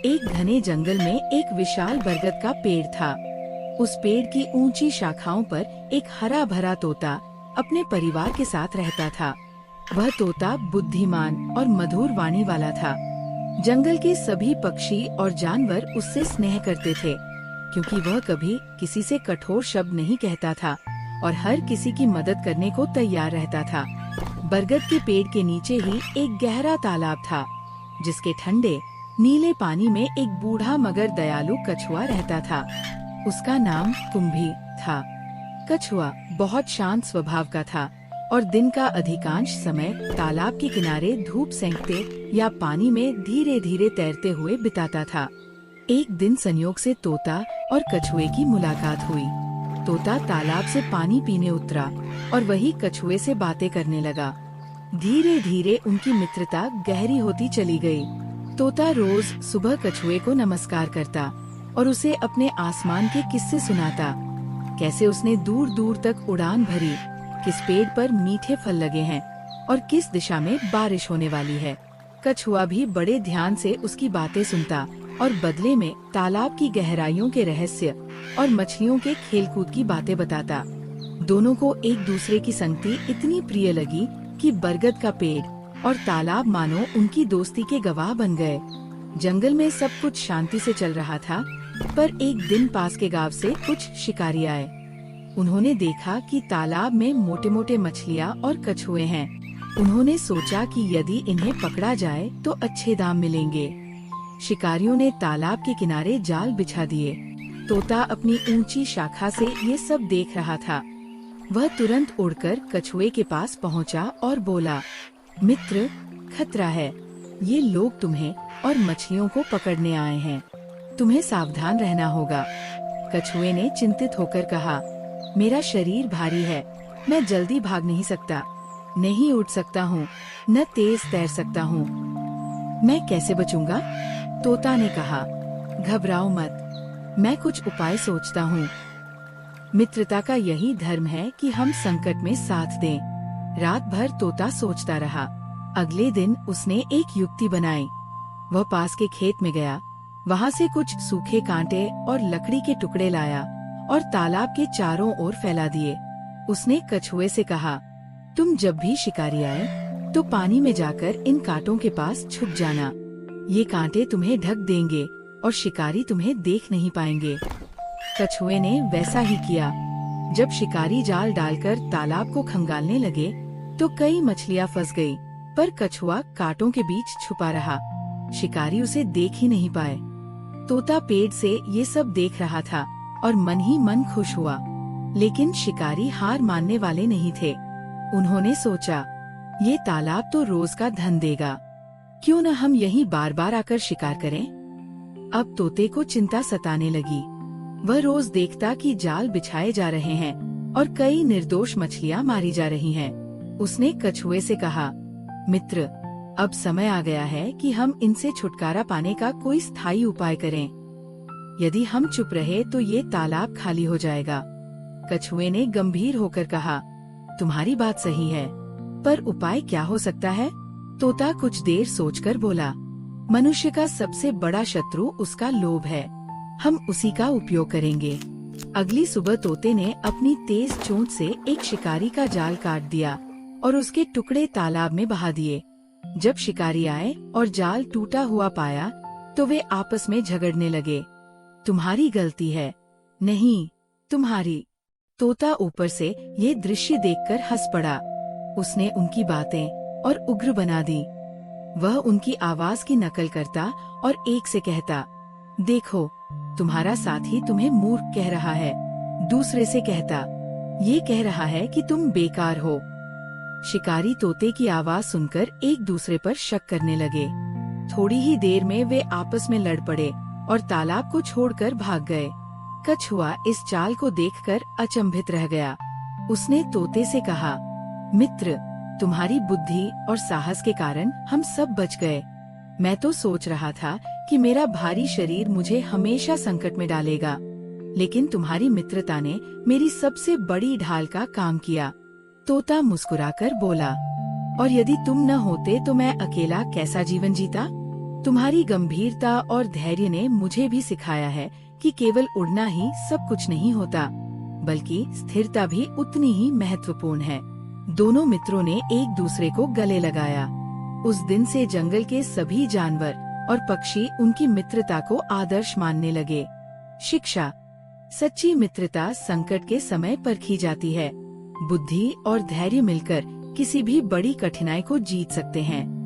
एक घने जंगल में एक विशाल बरगद का पेड़ था। उस पेड़ की ऊंची शाखाओं पर एक हरा भरा तोता अपने परिवार के साथ रहता था। वह तोता बुद्धिमान और मधुर वाणी वाला था। जंगल के सभी पक्षी और जानवर उससे स्नेह करते थे, क्योंकि वह कभी किसी से कठोर शब्द नहीं कहता था और हर किसी की मदद करने को तैयार रहता था। बरगद के पेड़ के नीचे ही एक गहरा तालाब था, जिसके ठंडे नीले पानी में एक बूढ़ा मगर दयालु कछुआ रहता था। उसका नाम कुंभी था। कछुआ बहुत शांत स्वभाव का था और दिन का अधिकांश समय तालाब के किनारे धूप सेंकते या पानी में धीरे धीरे तैरते हुए बिताता था। एक दिन संयोग से तोता और कछुए की मुलाकात हुई। तोता तालाब से पानी पीने उतरा और वही कछुए से बातें करने लगा। धीरे धीरे उनकी मित्रता गहरी होती चली गई। तोता रोज सुबह कछुए को नमस्कार करता और उसे अपने आसमान के किस्से सुनाता, कैसे उसने दूर दूर तक उड़ान भरी, किस पेड़ पर मीठे फल लगे हैं और किस दिशा में बारिश होने वाली है। कछुआ भी बड़े ध्यान से उसकी बातें सुनता और बदले में तालाब की गहराइयों के रहस्य और मछलियों के खेलकूद की बातें बताता। दोनों को एक दूसरे की संगति इतनी प्रिय लगी कि बरगद का पेड़ और तालाब मानो उनकी दोस्ती के गवाह बन गए। जंगल में सब कुछ शांति से चल रहा था, पर एक दिन पास के गांव से कुछ शिकारी आए। उन्होंने देखा कि तालाब में मोटे मोटे मछलियाँ और कछुए हैं। उन्होंने सोचा कि यदि इन्हें पकड़ा जाए तो अच्छे दाम मिलेंगे। शिकारियों ने तालाब के किनारे जाल बिछा दिए। तोता अपनी ऊंची शाखा से ये सब देख रहा था। वह तुरंत उड़कर कछुए के पास पहुंचा और बोला, मित्र, खतरा है। ये लोग तुम्हें और मछलियों को पकड़ने आए हैं। तुम्हें सावधान रहना होगा। कछुए ने चिंतित होकर कहा, मेरा शरीर भारी है, मैं जल्दी भाग नहीं सकता, नहीं उड़ सकता हूँ, न तेज तैर सकता हूँ। मैं कैसे बचूंगा? तोता ने कहा, घबराओ मत, मैं कुछ उपाय सोचता हूँ। मित्रता का यही धर्म है कि हम संकट में साथ दें। रात भर तोता सोचता रहा। अगले दिन उसने एक युक्ति बनाई। वह पास के खेत में गया, वहाँ से कुछ सूखे कांटे और लकड़ी के टुकड़े लाया और तालाब के चारों ओर फैला दिए। उसने कछुए से कहा, तुम जब भी शिकारी आए तो पानी में जाकर इन कांटों के पास छुप जाना। ये कांटे तुम्हें ढक देंगे और शिकारी तुम्हें देख नहीं पाएंगे। कछुए ने वैसा ही किया। जब शिकारी जाल डालकर तालाब को खंगालने लगे तो कई मछलियाँ फंस गई, पर कछुआ कांटों के बीच छुपा रहा। शिकारी उसे देख ही नहीं पाए। तोता पेड़ से ये सब देख रहा था और मन ही मन खुश हुआ। लेकिन शिकारी हार मानने वाले नहीं थे। उन्होंने सोचा, ये तालाब तो रोज का धन देगा, क्यों न हम यहीं बार बार आकर शिकार करें। अब तोते को चिंता सताने लगी। वह रोज देखता कि जाल बिछाए जा रहे हैं और कई निर्दोष मछलियाँ मारी जा रही हैं। उसने कछुए से कहा, मित्र, अब समय आ गया है कि हम इनसे छुटकारा पाने का कोई स्थायी उपाय करें। यदि हम चुप रहे तो ये तालाब खाली हो जाएगा। कछुए ने गंभीर होकर कहा, तुम्हारी बात सही है, पर उपाय क्या हो सकता है? तोता कुछ देर सोचकर बोला, मनुष्य का सबसे बड़ा शत्रु उसका लोभ है। हम उसी का उपयोग करेंगे। अगली सुबह तोते ने अपनी तेज चोंच से एक शिकारी का जाल काट दिया और उसके टुकड़े तालाब में बहा दिए। जब शिकारी आए और जाल टूटा हुआ पाया तो वे आपस में झगड़ने लगे। तुम्हारी गलती है। नहीं, तुम्हारी। तोता ऊपर से ये दृश्य देखकर हंस पड़ा। उसने उनकी बातें और उग्र बना दी। वह उनकी आवाज की नकल करता और एक से कहता, देखो, तुम्हारा साथी तुम्हें मूर्ख कह रहा है। दूसरे से कहता, ये कह रहा है कि तुम बेकार हो। शिकारी तोते की आवाज सुनकर एक दूसरे पर शक करने लगे। थोड़ी ही देर में वे आपस में लड़ पड़े और तालाब को छोड़कर भाग गए। कछुआ इस चाल को देखकर अचंभित रह गया। उसने तोते से कहा, मित्र, तुम्हारी बुद्धि और साहस के कारण हम सब बच गए। मैं तो सोच रहा था कि मेरा भारी शरीर मुझे हमेशा संकट में डालेगा, लेकिन तुम्हारी मित्रता ने मेरी सबसे बड़ी ढाल का काम किया। तोता मुस्कुराकर बोला, और यदि तुम न होते तो मैं अकेला कैसा जीवन जीता? तुम्हारी गंभीरता और धैर्य ने मुझे भी सिखाया है कि केवल उड़ना ही सब कुछ नहीं होता, बल्कि स्थिरता भी उतनी ही महत्वपूर्ण है। दोनों मित्रों ने एक दूसरे को गले लगाया। उस दिन से जंगल के सभी जानवर और पक्षी उनकी मित्रता को आदर्श मानने लगे। शिक्षा। सच्ची मित्रता संकट के समय परखी जाती है। बुद्धि और धैर्य मिलकर किसी भी बड़ी कठिनाई को जीत सकते हैं।